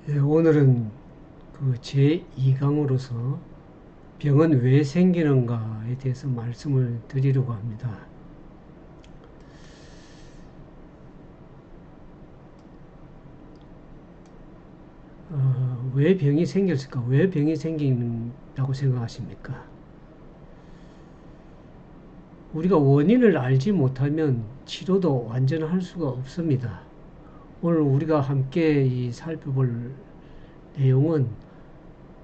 예, 오늘은 그 제2강으로서 병은 왜 생기는가에 대해서 말씀을 드리려고 합니다. 왜 병이 생겼을까? 왜 병이 생긴다고 생각하십니까? 우리가 원인을 알지 못하면 치료도 완전할 수가 없습니다. 오늘 우리가 함께 살펴볼 내용은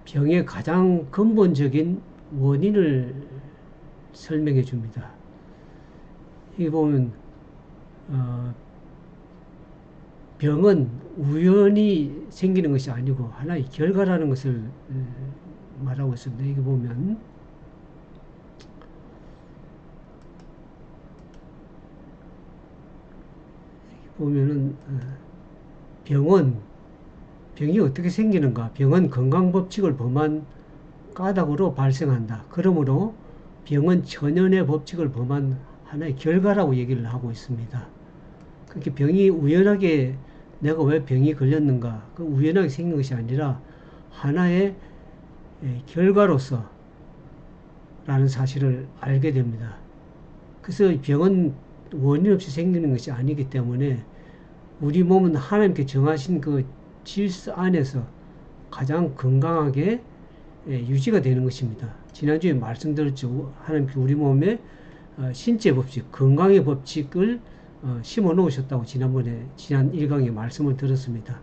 병의 가장 근본적인 원인을 설명해 줍니다. 여기 보면 어, 병은 우연히 생기는 것이 아니고 하나의 결과라는 것을 말하고 있습니다. 여기 보면은 병은 병이 어떻게 생기는가? 병은 건강법칙을 범한 까닭으로 발생한다. 그러므로 병은 천연의 법칙을 범한 하나의 결과라고 얘기를 하고 있습니다. 그렇게 병이 우연하게 내가 왜 병이 걸렸는가? 그 우연하게 생긴 것이 아니라 하나의 결과로서 라는 사실을 알게 됩니다. 그래서 병은 원인 없이 생기는 것이 아니기 때문에 우리 몸은 하나님께 정하신 그 질서 안에서 가장 건강하게 유지가 되는 것입니다. 지난주에 말씀드렸죠. 하나님께 우리 몸에 신체 법칙, 건강의 법칙을 심어 놓으셨다고 지난 1강에 말씀을 드렸습니다.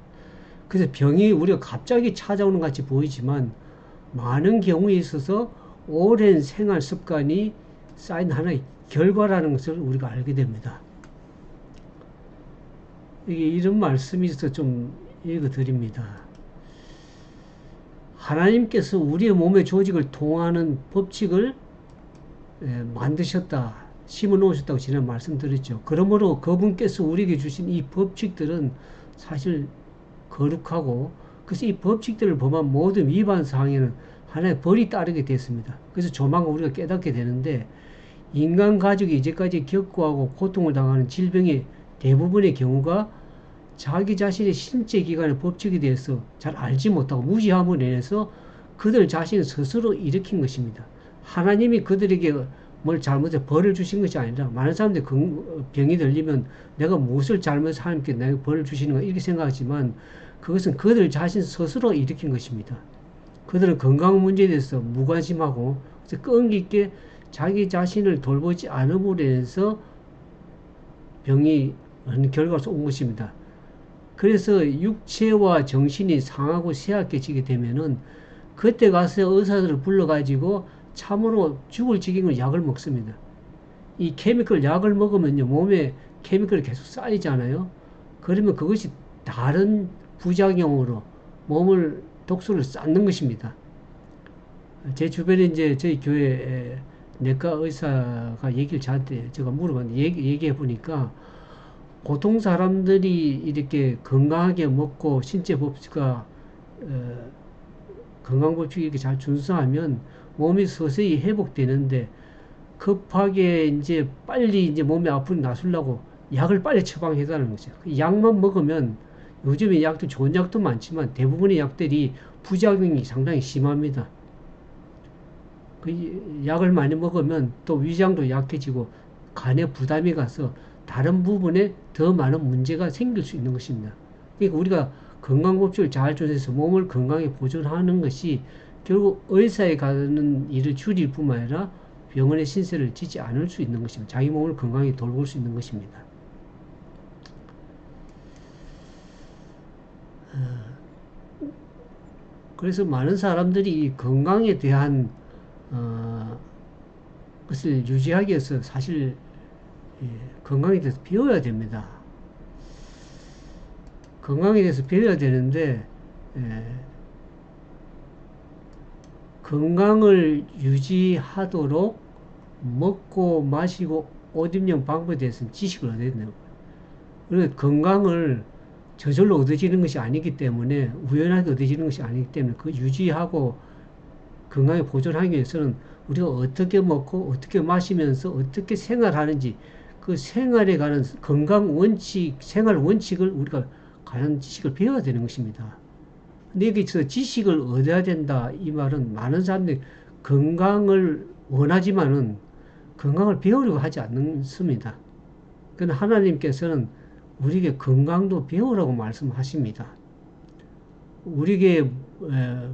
그래서 병이 우리가 갑자기 찾아오는 것 같이 보이지만 많은 경우에 있어서 오랜 생활 습관이 쌓인 하나의 결과라는 것을 우리가 알게 됩니다. 이게 이런 말씀이 있어서 좀 읽어드립니다. 하나님께서 우리의 몸의 조직을 통하는 법칙을 만드셨다, 심어 놓으셨다고 지난 말씀드렸죠. 그러므로 그분께서 우리에게 주신 이 법칙들은 사실 거룩하고, 그래서 이 법칙들을 범한 모든 위반 사항에는 하나의 벌이 따르게 됐습니다. 그래서 조만간 우리가 깨닫게 되는데, 인간 가족이 이제까지 겪고하고 고통을 당하는 질병의 대부분의 경우가 자기 자신의 신체 기관의 법칙에 대해서 잘 알지 못하고 무지함으로 인해서 그들 자신을 스스로 일으킨 것입니다. 하나님이 그들에게 뭘 잘못해 벌을 주신 것이 아니라, 많은 사람들이 병이 들리면 내가 무엇을 잘못해서 하나님께 내가 벌을 주시는가 이렇게 생각하지만 그것은 그들 자신 스스로 일으킨 것입니다. 그들은 건강 문제에 대해서 무관심하고 끈기 있게 자기 자신을 돌보지 않음으로 인해서 병이 하는 결과로 온 것입니다. 그래서 육체와 정신이 상하고 쇠약해지게 되면은 그때 가서 의사들을 불러가지고 참으로 죽을 지경의 약을 먹습니다. 이 케미컬 약을 먹으면요, 몸에 케미컬이 계속 쌓이잖아요. 그러면 그것이 다른 부작용으로 몸을 독소를 쌓는 것입니다. 제 주변에 이제 저희 교회 내과 의사가 얘기를 저한테 제가 물어봤는데 얘기해 보니까 보통 사람들이 이렇게 건강하게 먹고 신체 법칙과 건강 법칙 이렇게 잘 준수하면 몸이 서서히 회복되는데 급하게 이제 빨리 이제 몸이 아프니 나수려고 약을 빨리 처방해달라는 거죠. 그 약만 먹으면 요즘에 약도 좋은 약도 많지만 대부분의 약들이 부작용이 상당히 심합니다. 그 약을 많이 먹으면 또 위장도 약해지고 간에 부담이 가서 다른 부분에 더 많은 문제가 생길 수 있는 것입니다. 그러니까 우리가 건강법칙을 잘 준수해서 몸을 건강히 보존하는 것이 결국 의사에 가는 일을 줄일 뿐만 아니라 병원의 신세를 지지 않을 수 있는 것입니다. 자기 몸을 건강히 돌볼 수 있는 것입니다. 그래서 많은 사람들이 건강에 대한 어, 것을 유지하기 위해서 사실 건강에 대해서 배워야 됩니다. 건강에 대해서 배워야 되는데 건강을 유지하도록 먹고 마시고 옷 입는 방법에 대해서는 지식을 얻어야 된다고. 그래서 건강을 저절로 얻어지는 것이 아니기 때문에, 우연하게 얻어지는 것이 아니기 때문에 그 유지하고 건강에 보존하기 위해서는 우리가 어떻게 먹고 어떻게 마시면서 어떻게 생활하는지, 그 생활에 관한 건강 원칙, 생활 원칙을 우리가 관한 지식을 배워야 되는 것입니다. 근데 여기서 지식을 얻어야 된다. 이 말은 많은 사람들이 건강을 원하지만은 건강을 배우려고 하지 않습니다. 그러나 하나님께서는 우리에게 건강도 배우라고 말씀하십니다. 우리에게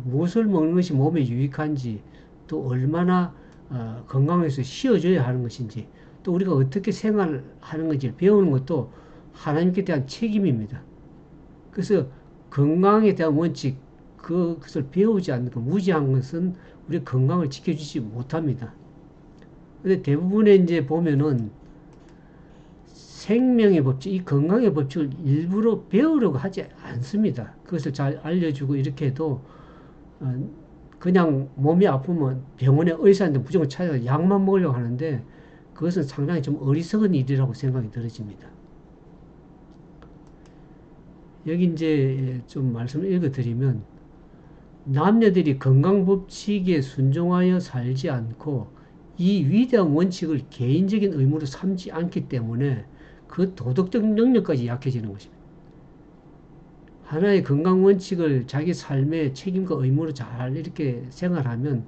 무엇을 먹는 것이 몸에 유익한지, 또 얼마나 건강해서 쉬어줘야 하는 것인지, 또 우리가 어떻게 생활하는 건지 배우는 것도 하나님께 대한 책임입니다. 그래서 건강에 대한 원칙, 그것을 배우지 않는 것, 무지한 것은 우리 건강을 지켜주지 못합니다. 근데 대부분의 이제 보면은 생명의 법칙, 이 건강의 법칙을 일부러 배우려고 하지 않습니다. 그것을 잘 알려주고 이렇게 해도 그냥 몸이 아프면 병원에 의사한테 무조건 찾아서 약만 먹으려고 하는데 그것은 상당히 좀 어리석은 일이라고 생각이 들어집니다. 여기 이제 좀 말씀을 읽어드리면 남녀들이 건강 법칙에 순종하여 살지 않고 이 위대한 원칙을 개인적인 의무로 삼지 않기 때문에 그 도덕적 능력까지 약해지는 것입니다. 하나의 건강 원칙을 자기 삶의 책임과 의무로 잘 이렇게 생활하면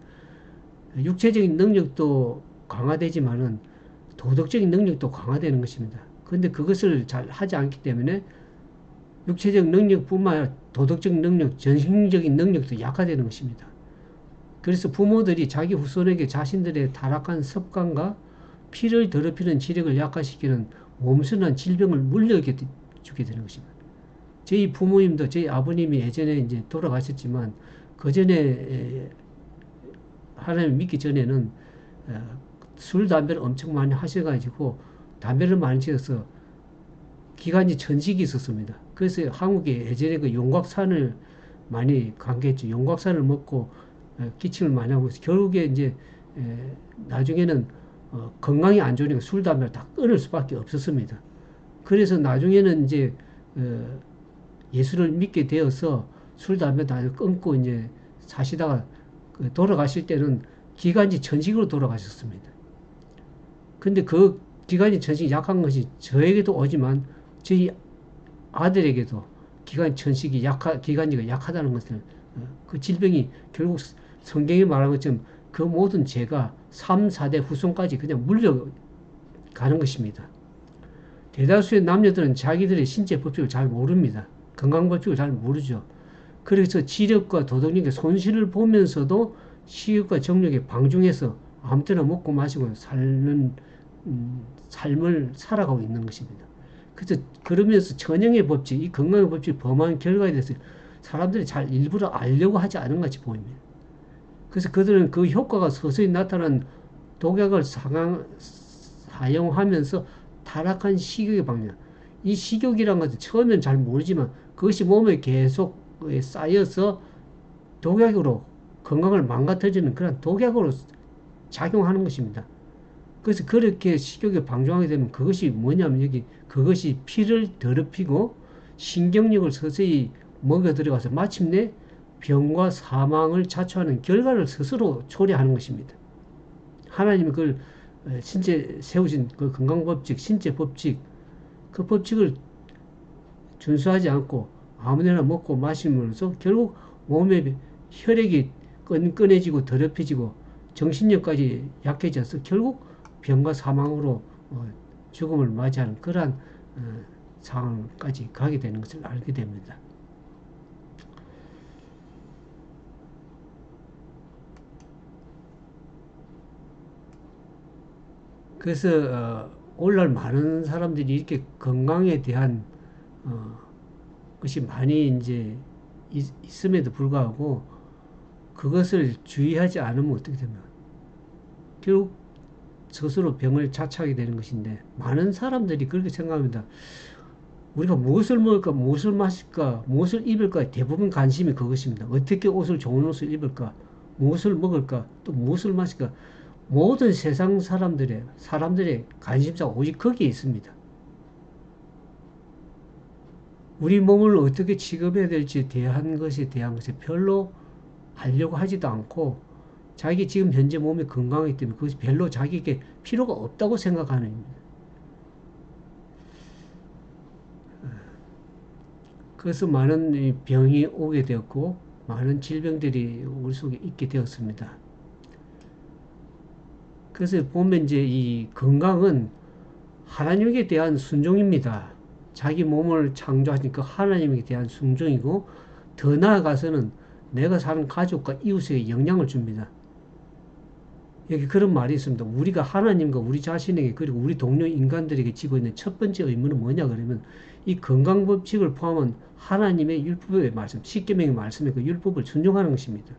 육체적인 능력도 강화되지만은 도덕적인 능력도 강화되는 것입니다. 그런데 그것을 잘 하지 않기 때문에 육체적 능력뿐만 아니라 도덕적 능력, 정신적인 능력도 약화되는 것입니다. 그래서 부모들이 자기 후손에게 자신들의 타락한 습관과 피를 더럽히는 지력을 약화시키는 몸순한 질병을 물려주게 되는 것입니다. 저희 부모님도 저희 아버님이 예전에 이제 돌아가셨지만 그 전에 하나님을 믿기 전에는 술, 담배를 엄청 많이 하셔가지고 담배를 많이 피워서 기관지 천식이 있었습니다. 그래서 한국에 예전에 그 용곽산을 많이 간겠죠. 용곽산을 먹고 기침을 많이 하고 있어서 결국에 이제 나중에는 건강이 안 좋으니까 술, 담배를 다 끊을 수밖에 없었습니다. 그래서 나중에는 이제 예수를 믿게 되어서 술, 담배 다 끊고 이제 사시다가 돌아가실 때는 기관지 천식으로 돌아가셨습니다. 근데 그 기관지 천식이 약한 것이 저에게도 오지만 저희 아들에게도 기관지가 약하다는 것을 그 질병이 결국 성경이 말한 것처럼 그 모든 죄가 3, 4대 후손까지 그냥 물려가는 것입니다. 대다수의 남녀들은 자기들의 신체 법칙을 잘 모릅니다. 건강 법칙을 잘 모르죠. 그래서 지력과 도덕력의 손실을 보면서도 식욕과 정력에 방중해서 아무 때나 먹고 마시고 사는 삶을 살아가고 있는 것입니다. 그래서 그러면서 천영의 법칙, 이 건강의 법칙이 범한 결과에 대해서 사람들이 잘 일부러 알려고 하지 않은 것 같이 보입니다. 그래서 그들은 그 효과가 서서히 나타난 독약을 사용하면서 타락한 식욕의 방향. 이 식욕이란 것은 처음엔 잘 모르지만 그것이 몸에 계속 쌓여서 독약으로 건강을 망가뜨리는 그런 독약으로 작용하는 것입니다. 그래서 그렇게 식욕에 방종하게 되면 그것이 뭐냐면 여기 그것이 피를 더럽히고 신경력을 서서히 먹여 들어가서 마침내 병과 사망을 자초하는 결과를 스스로 초래하는 것입니다. 하나님이 그걸 신체 세우신 그 건강법칙, 신체 법칙, 그 법칙을 준수하지 않고 아무데나 먹고 마심으로써 결국 몸의 혈액이 끈끈해지고 더럽혀지고 정신력까지 약해져서 결국 병과 사망으로 죽음을 맞이하는 그러한 상황까지 가게 되는 것을 알게 됩니다. 그래서 오늘날 많은 사람들이 이렇게 건강에 대한 것이 많이 이제 있음에도 불구하고 그것을 주의하지 않으면 어떻게 되면 결국 스스로 병을 자초하게 되는 것인데 많은 사람들이 그렇게 생각합니다. 우리가 무엇을 먹을까, 무엇을 마실까, 무엇을 입을까 대부분 관심이 그것입니다. 어떻게 좋은 옷을 입을까, 무엇을 먹을까, 또 무엇을 마실까 모든 세상 사람들의 관심사가 오직 거기에 있습니다. 우리 몸을 어떻게 취급해야 될지 대한 것에 별로 하려고 하지도 않고 자기 지금 현재 몸이 건강하기 때문에 그것이 별로 자기에게 필요가 없다고 생각하는 겁니다. 그래서 많은 병이 오게 되었고 많은 질병들이 우리 속에 있게 되었습니다. 그래서 보면 이제 이 건강은 하나님께 대한 순종입니다. 자기 몸을 창조하신 그 하나님께 대한 순종이고, 더 나아가서는 내가 사는 가족과 이웃에게 영향을 줍니다. 여기 그런 말이 있습니다. 우리가 하나님과 우리 자신에게 그리고 우리 동료 인간들에게 지고 있는 첫 번째 의무는 뭐냐 그러면 이 건강법칙을 포함한 하나님의 율법의 말씀, 십계명의 말씀의 그 율법을 순종하는 것입니다.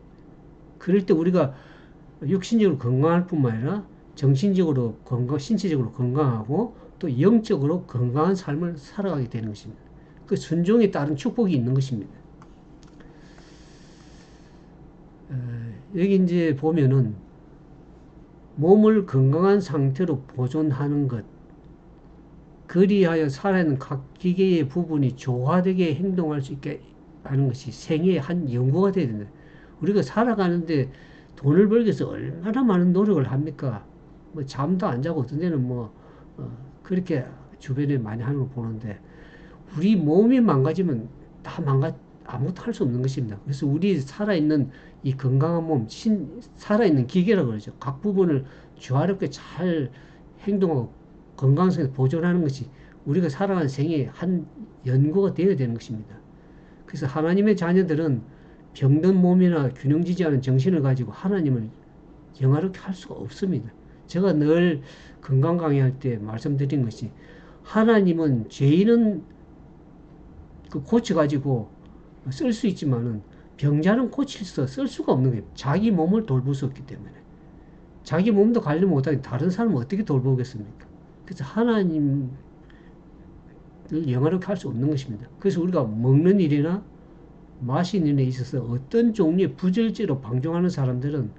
그럴 때 우리가 육신적으로 건강할 뿐만 아니라 정신적으로 건강, 신체적으로 건강하고 또 영적으로 건강한 삶을 살아가게 되는 것입니다. 그 순종에 따른 축복이 있는 것입니다. 여기 이제 보면은 몸을 건강한 상태로 보존하는 것, 그리하여 살아있는 각 기계의 부분이 조화되게 행동할 수 있게 하는 것이 생애의 한 연구가 되어야 된다. 우리가 살아가는데 돈을 벌기 위해서 얼마나 많은 노력을 합니까? 뭐 잠도 안 자고 어떤 데는 그렇게 주변에 많이 하는 걸 보는데, 우리 몸이 망가지면 아무것도 할 수 없는 것입니다. 그래서 우리 살아있는 이 건강한 몸, 살아있는 기계라고 그러죠. 각 부분을 조화롭게 잘 행동하고 건강성을 보존하는 것이 우리가 살아가는 생애의 한 연구가 되어야 되는 것입니다. 그래서 하나님의 자녀들은 병든 몸이나 균형지지 않은 정신을 가지고 하나님을 영화롭게 할 수가 없습니다. 제가 늘 건강 강의할 때 말씀드린 것이, 하나님은 죄인은 고쳐가지고 쓸 수 있지만은 병자는 쓸 수가 없는 거예요. 자기 몸을 돌볼 수 없기 때문에. 자기 몸도 관리 못하니 다른 사람은 어떻게 돌보겠습니까? 그래서 하나님을 영화롭게 할 수 없는 것입니다. 그래서 우리가 먹는 일이나 마시는 일에 있어서 어떤 종류의 부절제로 방종하는 사람들은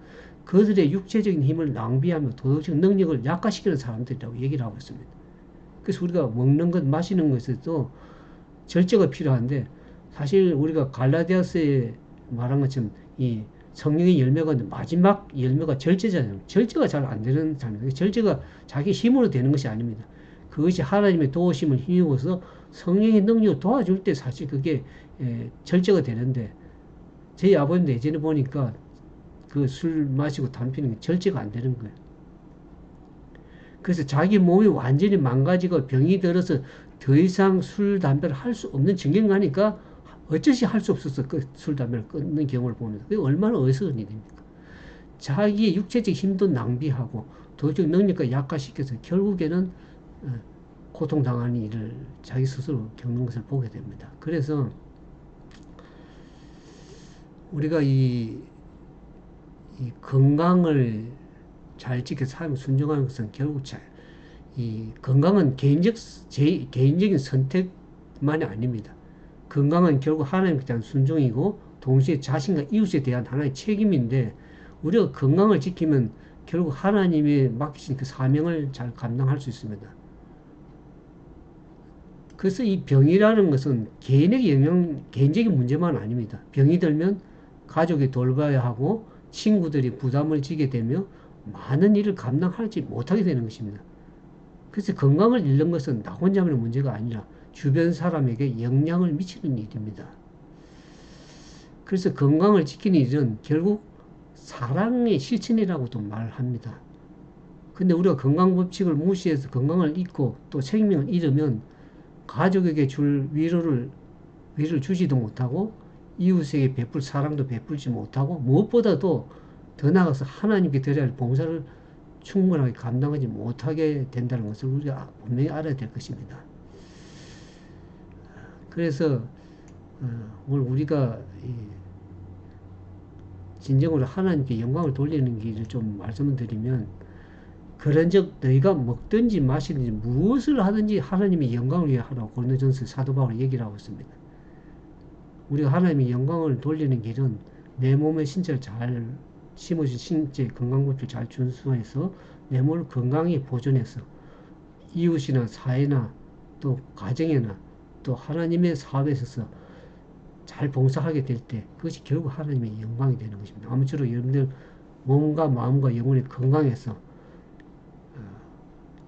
그들의 육체적인 힘을 낭비하며 도덕적 능력을 약화시키는 사람들이라고 얘기를 하고 있습니다. 그래서 우리가 먹는 것, 마시는 것에도 절제가 필요한데, 사실 우리가 갈라디아서에 말한 것처럼 이 성령의 열매가 마지막 열매가 절제잖아요. 절제가 잘 안 되는 사람이에요. 절제가 자기 힘으로 되는 것이 아닙니다. 그것이 하나님의 도우심을 힘입어서 성령의 능력을 도와줄 때 사실 그게 절제가 되는데, 저희 아버님도 예전에 보니까 그 술 마시고 담배 피는 게 절제가 안 되는 거예요. 그래서 자기 몸이 완전히 망가지고 병이 들어서 더 이상 술, 담배를 할 수 없는 지경 가니까 어쩌시 할 수 없어서 그 술, 담배를 끊는 경우를 보는, 그게 얼마나 어리석은 일입니까? 자기의 육체적 힘도 낭비하고 도덕적 능력과 약화시켜서 결국에는 고통당하는 일을 자기 스스로 겪는 것을 보게 됩니다. 그래서 우리가 이 건강을 잘 지켜 삶을 순종하는 것은 결국 이 건강은 개인적인 선택만이 아닙니다. 건강은 결국 하나님께 대한 순종이고 동시에 자신과 이웃에 대한 하나의 책임인데, 우리가 건강을 지키면 결국 하나님이 맡기신 그 사명을 잘 감당할 수 있습니다. 그래서 이 병이라는 것은 개인적인 문제만 아닙니다. 병이 들면 가족이 돌봐야 하고 친구들이 부담을 지게 되며 많은 일을 감당하지 못하게 되는 것입니다. 그래서 건강을 잃는 것은 나 혼자만의 문제가 아니라 주변 사람에게 영향을 미치는 일입니다. 그래서 건강을 지키는 일은 결국 사랑의 실천이라고도 말합니다. 근데 우리가 건강법칙을 무시해서 건강을 잃고 또 생명을 잃으면 가족에게 줄 위로를 주지도 못하고 이웃에게 베풀 사랑도 베풀지 못하고 무엇보다도 더 나아가서 하나님께 드려야 할 봉사를 충분하게 감당하지 못하게 된다는 것을 우리가 분명히 알아야 될 것입니다. 그래서 오늘 우리가 진정으로 하나님께 영광을 돌리는 길을 좀 말씀을 드리면, 그런즉 너희가 먹든지 마시든지 무엇을 하든지 하나님의 영광을 위해 하라고 고린도전서 사도 바울이 얘기를 하고 있습니다. 우리가 하나님의 영광을 돌리는 길은 내 몸의 신체를 잘 심어진 신체 건강법을 잘 준수해서 내 몸을 건강히 보존해서 이웃이나 사회나 또 가정이나 또 하나님의 사업에 있어서 잘 봉사하게 될 때 그것이 결국 하나님의 영광이 되는 것입니다. 아무쪼록 여러분들 몸과 마음과 영혼이 건강해서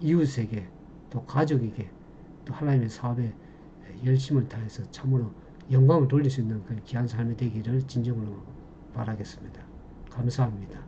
이웃에게 또 가족에게 또 하나님의 사업에 열심을 다해서 참으로 영광을 돌릴 수 있는 그 귀한 삶이 되기를 진정으로 바라겠습니다. 감사합니다.